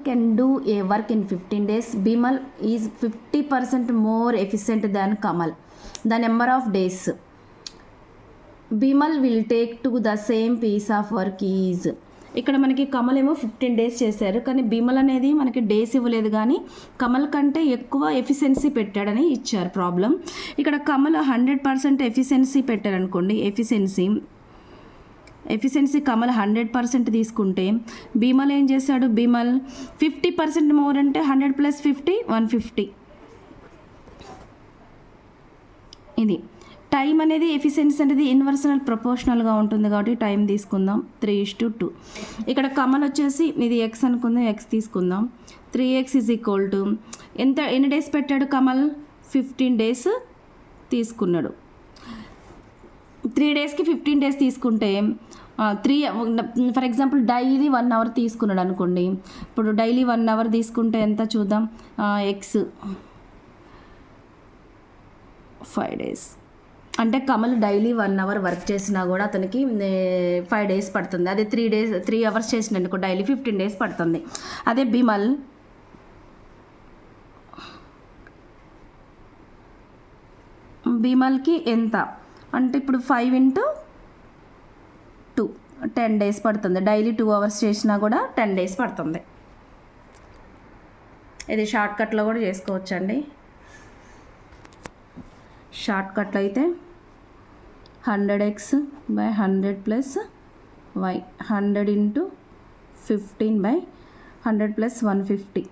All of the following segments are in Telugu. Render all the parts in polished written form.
can do a work in 15 days, Bimal is 50% more efficient than Kamal. The number of days Bimal will take to the same piece of work is. ఇక్కడ మనకి కమల్ ఏమో 15 days చేశారు, కానీ బిమల్ అనేది మనకి డేస్ ఇవ్వలేదు, కానీ కమల్ కంటే ఎక్కువ ఎఫిషియన్సీ పెట్టాడని ఇచ్చారు ప్రాబ్లం. ఇక్కడ కమల్ 100% ఎఫిషియన్సీ పెట్టారనుకోండి, ఎఫిషియన్సీ కమల్ 100% తీసుకుంటే బిమల్ ఏం చేశాడు, బిమల్ 50% మోర్ అంటే 100 + 50 150. ఇది టైం అనేది ఎఫిషియన్సీ అనేది ఇన్వర్సనల్ ప్రపోర్షనల్గా ఉంటుంది కాబట్టి టైం తీసుకుందాం 3:2. ఇక్కడ కమల్ వచ్చేసి ఇది ఎక్స్ అనుకుందాం, ఎక్స్ తీసుకుందాం. 3x = ఎన్ని డేస్ పెట్టాడు కమల్, 15 days తీసుకున్నాడు. 3 daysకి 15 days తీసుకుంటే 3 ఫర్ ఎగ్జాంపుల్ డైలీ 1 hour తీసుకున్నాడు అనుకోండి. ఇప్పుడు డైలీ 1 hour తీసుకుంటే ఎంత చూద్దాం, ఎక్స్ 5 days అంటే కమల్ డైలీ 1 hour వర్క్ చేసినా కూడా అతనికి 5 days పడుతుంది. అదే 3 hours చేసినందుకు డైలీ 15 days పడుతుంది. అదే బిమల్కి ఎంత అంటే ఇప్పుడు 5 × 2 10 days పడుతుంది. డైలీ 2 hours చేసినా కూడా 10 days పడుతుంది. ఇది షార్ట్కట్లో కూడా చేసుకోవచ్చండి. షార్ట్కట్లో అయితే 100x / 100 + y 100 × 15 / 100 + 150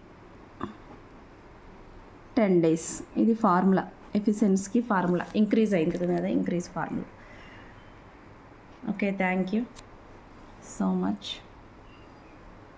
10 days. ఇది ఫార్ములా, ఎఫిషియన్సీకి ఫార్ములా ఇంక్రీజ్ అయింది కదా, increase formula. Okay, thank you so much.